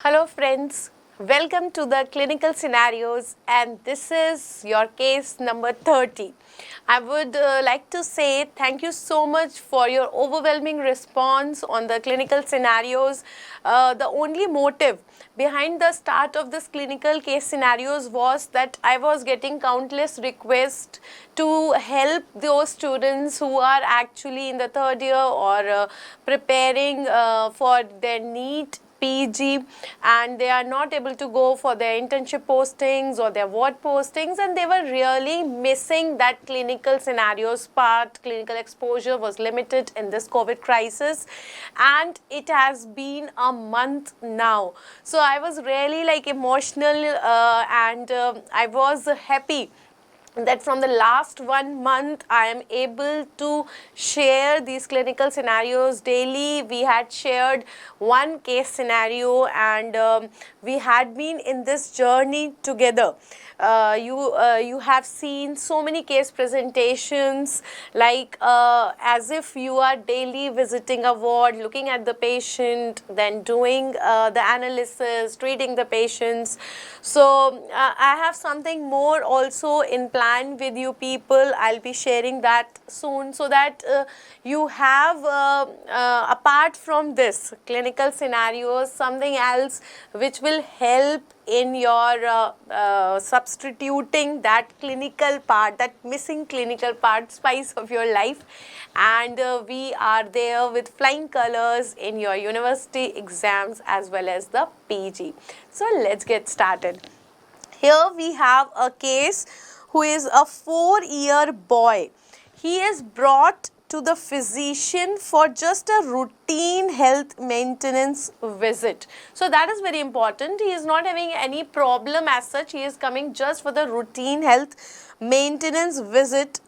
Hello friends, welcome to the clinical scenarios and this is your case number 30. I would like to say thank you so much for your overwhelming response on the clinical scenarios. The only motive behind the start of this clinical case scenarios was that I was getting countless requests to help those students who are actually in the third year or preparing for their NEET PG and they are not able to go for their internship postings or their ward postings, and they were really missing that clinical scenarios part. Clinical exposure was limited in this COVID crisis and it has been a month now. So I was really emotional and I was happy that from the last 1 month I am able to share these clinical scenarios daily. We had shared one case scenario and we had been in this journey together. You have seen so many case presentations as if you are daily visiting a ward, looking at the patient, then doing the analysis, treating the patients. So I have something more also in plan with you people. I'll be sharing that soon so that you have apart from this clinical scenarios something else which will help in your substituting that clinical part, that missing clinical part, spice of your life. And we are there with flying colors in your university exams as well as the PG. So let's get started. Here we have a case who is a 4-year boy. He is brought to the physician for just a routine health maintenance visit. So that is very important. He is not having any problem as such. He is coming just for the routine health maintenance visit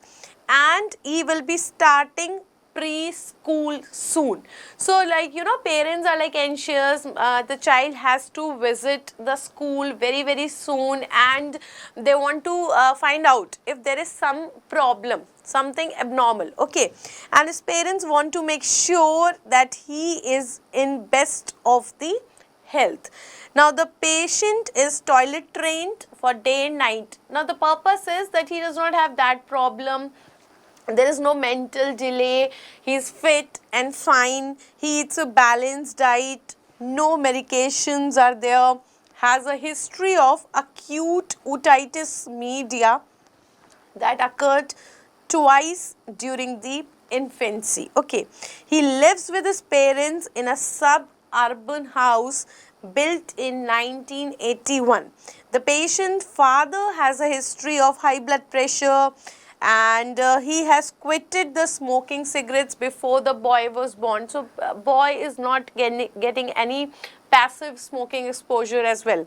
and he will be starting preschool soon. So parents are anxious, the child has to visit the school very soon and they want to find out if there is some problem, something abnormal, okay, and his parents want to make sure that he is in best of the health. Now the patient is toilet trained for day and night. Now the purpose is that he does not have that problem. There is no mental delay. He is fit and fine. He eats a balanced diet. No medications are there. Has a history of acute otitis media that occurred twice during the infancy. Okay. He lives with his parents in a suburban house built in 1981. The patient's father has a history of high blood pressure and he has quitted the smoking cigarettes before the boy was born. So boy is not getting any passive smoking exposure as well.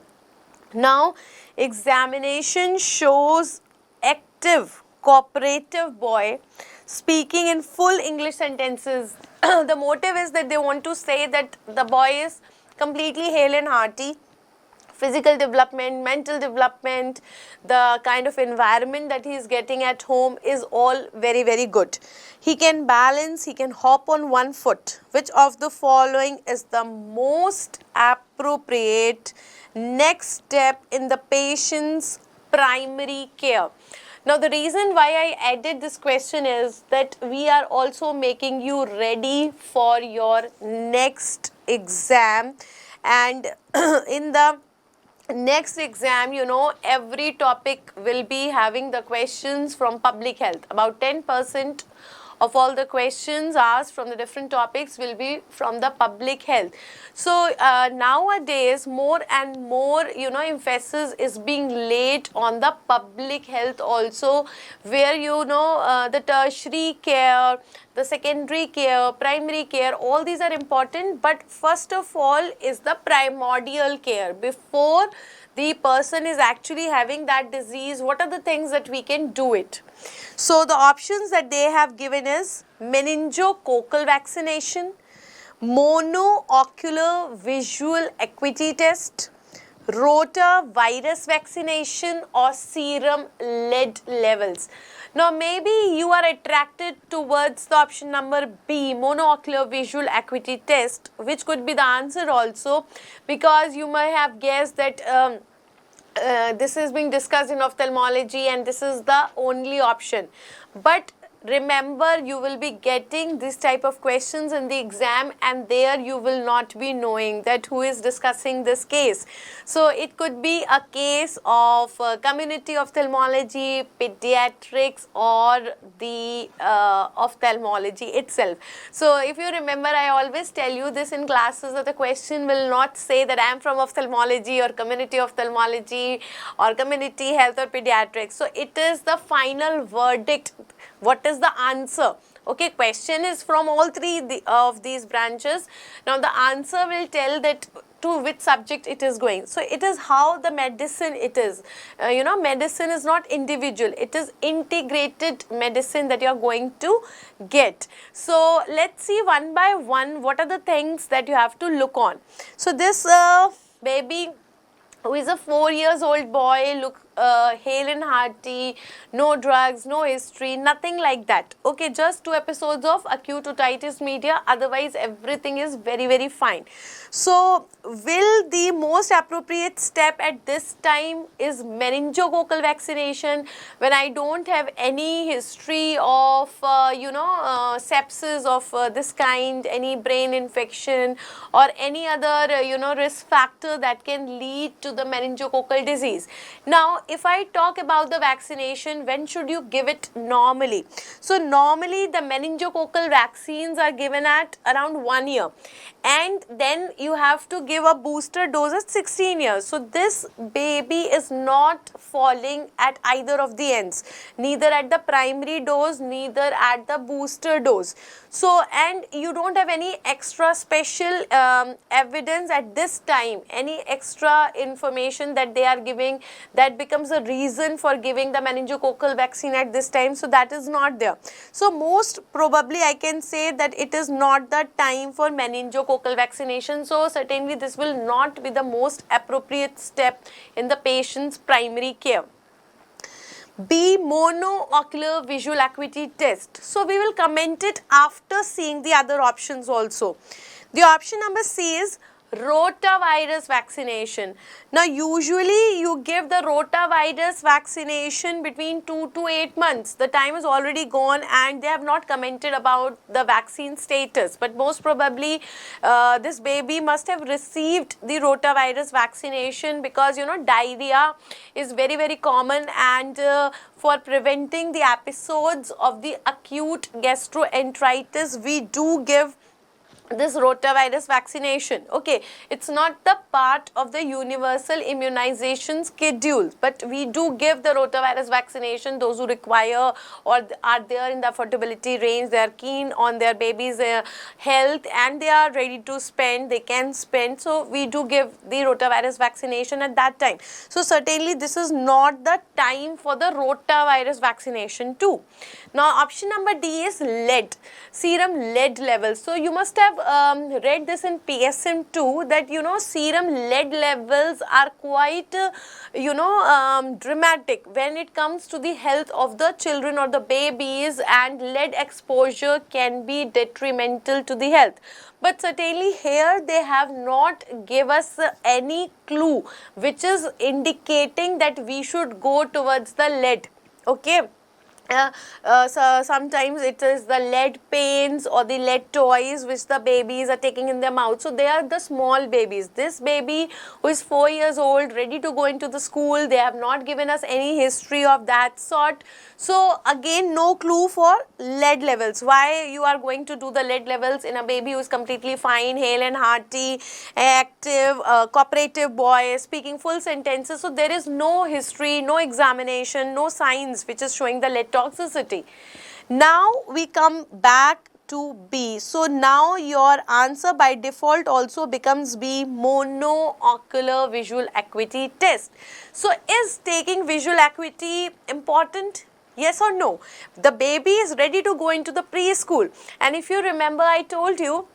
Now examination shows active cooperative boy speaking in full English sentences. The motive is that they want to say that the boy is completely hale and hearty. Physical development, mental development, the kind of environment that he is getting at home is all very good. He can balance, he can hop on one foot. Which of the following is the most appropriate next step in the patient's primary care? Now the reason why I added this question is that we are also making you ready for your next exam, and in the next exam, every topic will be having the questions from public health. About 10% of all the questions asked from the different topics will be from the public health. So nowadays more and more emphasis is being laid on the public health also, where the tertiary care, the secondary care, primary care, all these are important, but first of all is the primordial care. Before the person is actually having that disease, what are the things that we can do it? So the options that they have given is meningococcal vaccination, monocular visual acuity test, rotavirus vaccination, or serum lead levels. Now maybe you are attracted towards the option number B, monocular visual acuity test, which could be the answer also, because you might have guessed that this is being discussed in ophthalmology and this is the only option. But remember, you will be getting this type of questions in the exam, and there you will not be knowing that who is discussing this case. So it could be a case of community ophthalmology, pediatrics, or the ophthalmology itself. So if you remember, I always tell you this in classes, that the question will not say that I am from ophthalmology or community ophthalmology or community health or pediatrics. So it is the final verdict. What is the answer? Okay, question is from all three of these branches. Now the answer will tell that to which subject it is going. So it is how the medicine it is. Medicine is not individual. It is integrated medicine that you are going to get. So let's see one by one what are the things that you have to look on. So this baby who is a 4 years old boy, look hale and hearty, no drugs, no history, nothing like that. Okay, just 2 episodes of acute otitis media, otherwise everything is very, very fine. So will the most appropriate step at this time is meningococcal vaccination, when I don't have any history of sepsis of this kind, any brain infection or any other risk factor that can lead to the meningococcal disease. Now if I talk about the vaccination, when should you give it normally? So normally the meningococcal vaccines are given at around 1 year, and then you have to give a booster dose at 16 years. So this baby is not falling at either of the ends, neither at the primary dose, neither at the booster dose. So, and you don't have any extra special evidence at this time, any extra information that they are giving that becomes a reason for giving the meningococcal vaccine at this time. So that is not there. So most probably I can say that it is not the time for meningococcal vaccination. So certainly this will not be the most appropriate step in the patient's primary care. B, monocular visual acuity test. So we will comment it after seeing the other options also. The option number C is rotavirus vaccination. Now usually you give the rotavirus vaccination between 2 to 8 months. The time is already gone and they have not commented about the vaccine status, but most probably this baby must have received the rotavirus vaccination, because diarrhea is very, very common, and for preventing the episodes of the acute gastroenteritis, we do give this rotavirus vaccination. Okay, it's not the part of the universal immunization schedule, but we do give the rotavirus vaccination. Those who require or are there in the affordability range, they are keen on their baby's health and they are ready to spend, they can spend. So we do give the rotavirus vaccination at that time. So certainly this is not the time for the rotavirus vaccination too. Now option number D is lead, serum lead levels. So you must have read this in PSM too, that serum lead levels are quite dramatic when it comes to the health of the children or the babies, and lead exposure can be detrimental to the health. But certainly here they have not give us any clue which is indicating that we should go towards the lead. Okay. So sometimes it is the lead paints or the lead toys which the babies are taking in their mouth. So they are the small babies. This baby who is 4 years old, ready to go into the school, they have not given us any history of that sort. So again, no clue for lead levels. Why you are going to do the lead levels in a baby who is completely fine, hale and hearty, active, cooperative boy, speaking full sentences. So there is no history, no examination, no signs which is showing the lead toxicity. Now we come back to B. So now your answer by default also becomes B, monocular visual acuity test. So is taking visual acuity important? Yes or no? The baby is ready to go into the preschool, and if you remember, I told you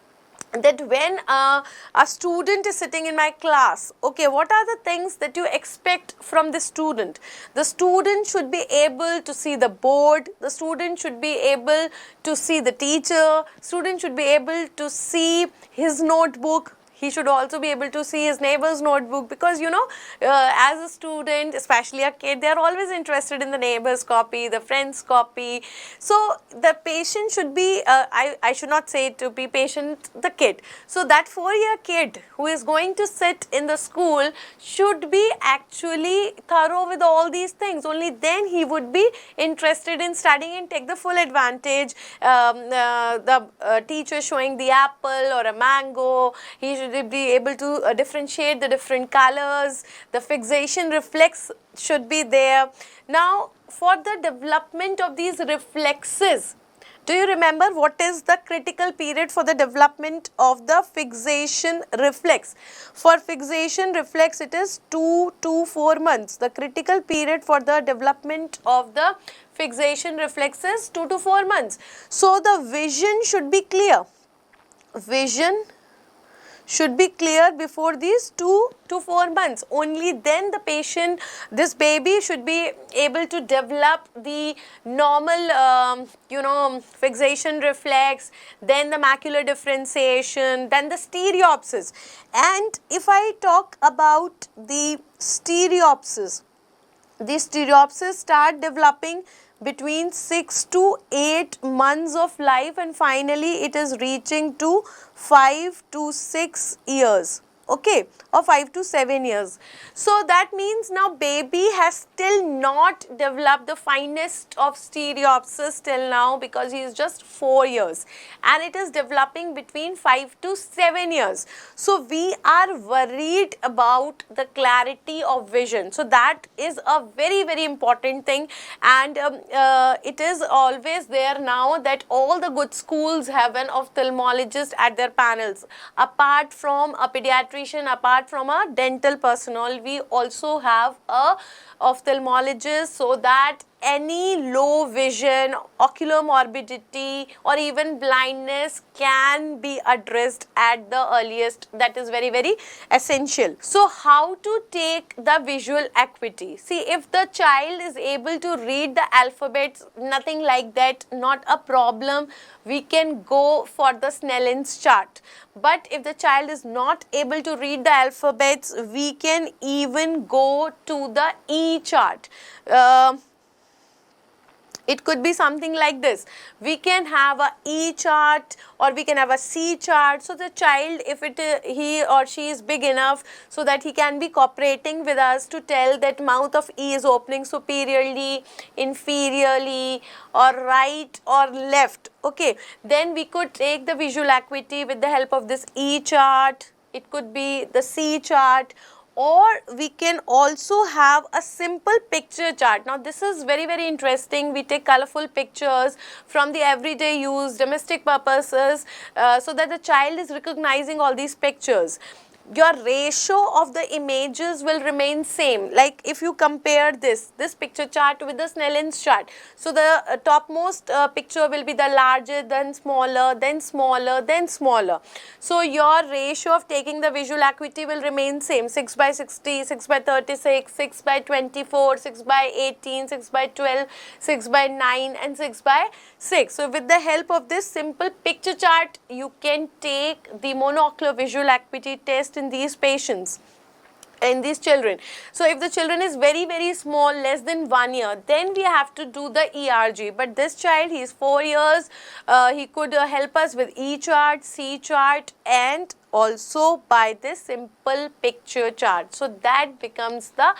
that when a student is sitting in my class, okay, what are the things that you expect from the student? The student should be able to see the board, the student should be able to see the teacher, student should be able to see his notebook, he should also be able to see his neighbor's notebook, because you know, as a student, especially a kid, they are always interested in the neighbor's copy, the friend's copy. So the patient should be, I should not say to be patient, the kid. So that 4-year kid who is going to sit in the school should be actually thorough with all these things. Only then he would be interested in studying and take the full advantage. The teacher showing the apple or a mango, he should be able to differentiate the different colors. The fixation reflex should be there. Now, for the development of these reflexes, do you remember what is the critical period for the development of the fixation reflex? For fixation reflex, it is 2 to 4 months. The critical period for the development of the fixation reflex is 2 to 4 months. So the vision should be clear. Vision should be clear before these 2 to 4 months. Only then the patient, this baby, should be able to develop the normal, fixation reflex, then the macular differentiation, then the stereopsis. And if I talk about the stereopsis start developing between 6 to 8 months of life, and finally it is reaching to 5 to 6 years, okay, or 5 to 7 years. So that means now baby has still not developed the finest of stereopsis till now, because he is just 4 years and it is developing between 5 to 7 years. So we are worried about the clarity of vision. So that is a very, very important thing, and it is always there now that all the good schools have an ophthalmologist at their panels. Apart from a pediatrician, apart from a dental personnel, we also have a ophthalmologist, so that any low vision, ocular morbidity or even blindness can be addressed at the earliest. That is very, very essential. So how to take the visual acuity? See, if the child is able to read the alphabets, nothing like that, not a problem, we can go for the Snellen's chart. But if the child is not able to read the alphabets, we can even go to the E chart. It could be something like this. We can have a E chart or we can have a C chart. So the child, if he or she is big enough so that he can be cooperating with us to tell that mouth of E is opening superiorly, inferiorly, or right or left. Okay, then we could take the visual acuity with the help of this E chart. It could be the C chart, or we can also have a simple picture chart. Now this is very, very interesting. We take colorful pictures from the everyday use, domestic purposes, so that the child is recognizing all these pictures. Your ratio of the images will remain same. Like if you compare this picture chart with the Snellen's chart, so the topmost picture will be the larger, then smaller, then smaller, then smaller. So your ratio of taking the visual acuity will remain same: 6 by 60, 6 by 36, 6 by 24, 6 by 18, 6 by 12, 6 by 9 and 6 by 6. So with the help of this simple picture chart, you can take the monocular visual acuity test in these patients, in these children. So if the children is very, very small, less than 1 year, then we have to do the ERG. But this child, he is 4 years, he could help us with E chart, C chart, and also by this simple picture chart. So that becomes the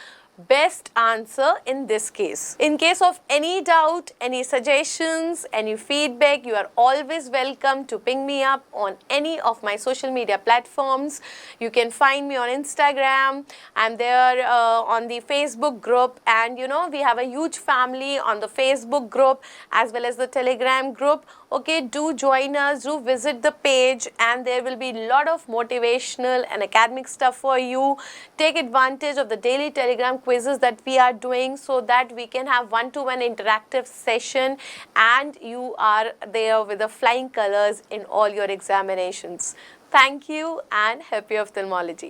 best answer in this case. In case of any doubt, any suggestions, any feedback, you are always welcome to ping me up on any of my social media platforms. You can find me on Instagram. I'm there on the Facebook group, and you know, we have a huge family on the Facebook group as well as the Telegram group. Okay, do join us, do visit the page, and there will be a lot of motivational and academic stuff for you. Take advantage of the daily Telegram quizzes that we are doing, so that we can have one-to-one interactive session and you are there with the flying colors in all your examinations. Thank you and happy ophthalmology.